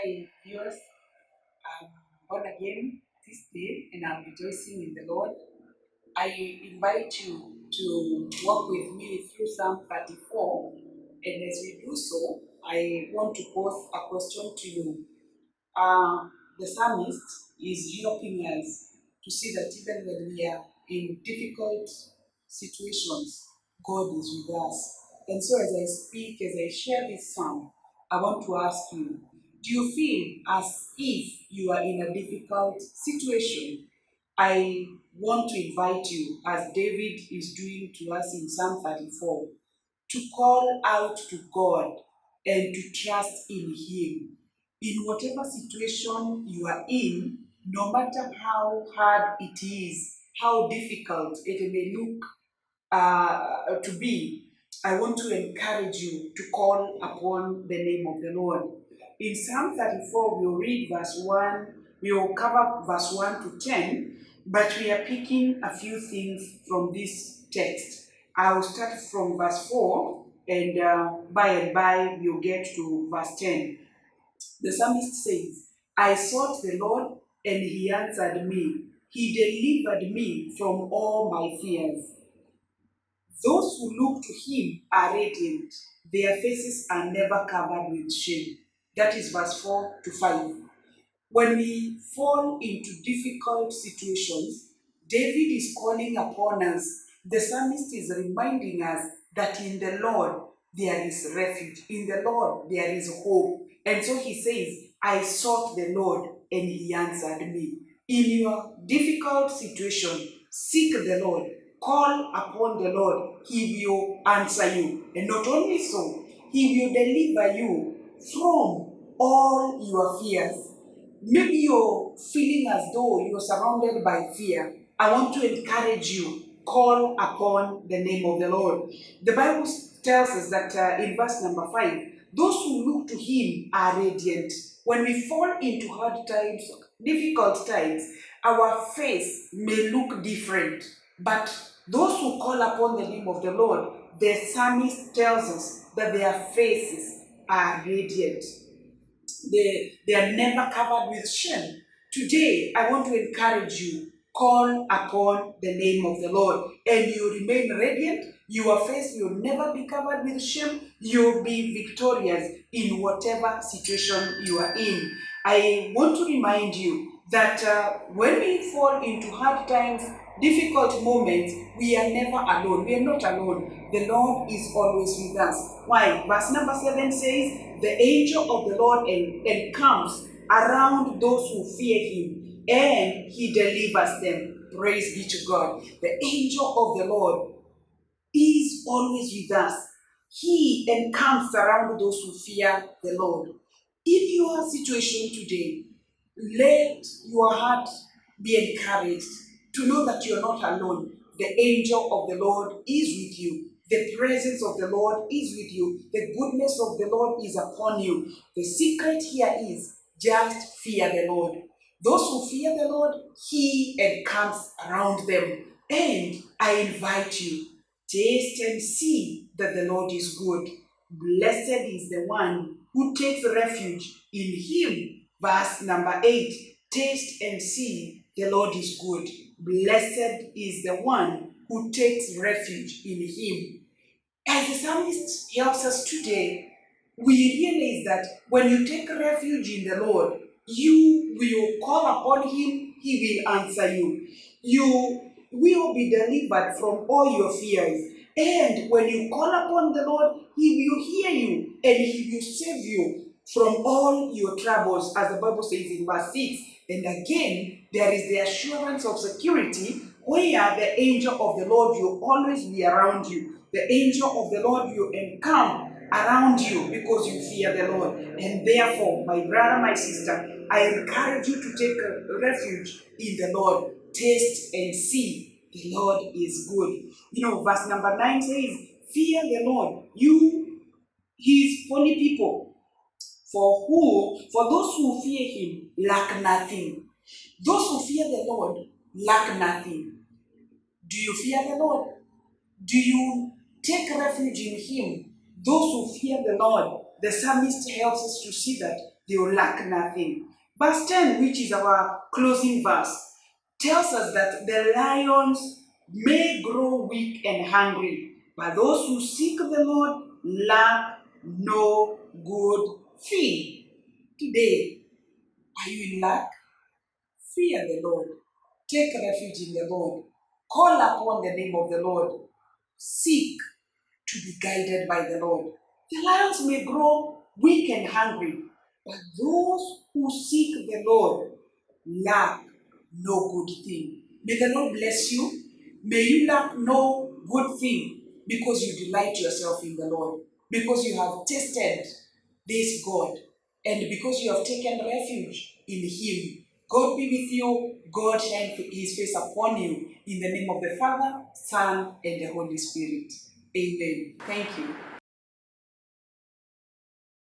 Hi, viewers. I'm born again this day and I'm rejoicing in the Lord. I invite you to walk with me through Psalm 34. And as we do so, I want to pose a question to you. Uh, the psalmist is helping us to see that even when we are in difficult situations, God is with us. And so, as I speak, as I share this psalm, I want to ask you, do you feel as if you are in a difficult situation? I want to invite you, as David is doing to us in Psalm 34, to call out to God and to trust in Him. In whatever situation you are in, no matter how hard it is, how difficult it may look to be, I want to encourage you to call upon the name of the Lord. In Psalm 34, we'll read verse 1, we will cover verse 1 to 10, but we are picking a few things from this text. I will start from verse 4, and by and by we'll get to verse 10. The psalmist says, I sought the Lord, and He answered me. He delivered me from all my fears. Those who look to Him are radiant. Their faces are never covered with shame. That is verse 4 to 5. When we fall into difficult situations, David is calling upon us. The psalmist is reminding us that in the Lord there is refuge. In the Lord there is hope. And so he says, I sought the Lord and He answered me. In your difficult situation, seek the Lord. Call upon the Lord. He will answer you. And not only so, He will deliver you from all your fears. Maybe you're feeling as though you're surrounded by fear. I want to encourage you, call upon the name of the Lord. The Bible tells us that in verse number 5, those who look to Him are radiant. When we fall into hard times, difficult times, our face may look different. But those who call upon the name of the Lord, the psalmist tells us that their faces are radiant. They are never covered with shame. Today, I want to encourage you, call upon the name of the Lord, and you remain radiant. Your face will never be covered with shame. You'll be victorious in whatever situation you are in. I want to remind you that when we fall into hard times, difficult moments, we are never alone. We are not alone. The Lord is always with us. Why? Verse number 7 says, the angel of the Lord encamps around those who fear Him, and He delivers them. Praise be to God. The angel of the Lord is always with us. He encamps around those who fear the Lord. In your situation today, let your heart be encouraged to know that you are not alone. The angel of the Lord is with you. The presence of the Lord is with you. The goodness of the Lord is upon you. The secret here is just fear the Lord. Those who fear the Lord, He encamps around them. And I invite you, taste and see that the Lord is good. Blessed is the one who takes refuge in Him. Verse number 8, taste and see the Lord is good. Blessed is the one who takes refuge in Him. As the psalmist helps us today, we realize that when you take refuge in the Lord, you will call upon Him, He will answer you. You will be delivered from all your fears. And when you call upon the Lord, He will hear you and He will save you from all your troubles, as the Bible says in verse 6. And again, there is the assurance of security where the angel of the Lord will always be around you. The angel of the Lord will encamp around you because you fear the Lord. And therefore, my brother, my sister, I encourage you to take refuge in the Lord. Taste and see the Lord is good. Verse number 9 says, fear the Lord, you His holy people. For those who fear Him lack nothing. Those who fear the Lord lack nothing. Do you fear the Lord? Do you take refuge in Him? Those who fear the Lord the psalmist helps us to see that they will lack nothing. Verse 10, which is our closing verse, tells us that the lions may grow weak and hungry, but those who seek the Lord lack no good thing. Today, are you in lack? Fear the Lord. Take refuge in the Lord. Call upon the name of the Lord. Seek to be guided by the Lord. The lions may grow weak and hungry, but those who seek the Lord lack no good thing. May the Lord bless you. May you lack no good thing because you delight yourself in the Lord, because you have tasted this God, and because you have taken refuge in Him. God be with you. God shine His face upon you. In the name of the Father, Son, and the Holy Spirit. Amen. Thank you.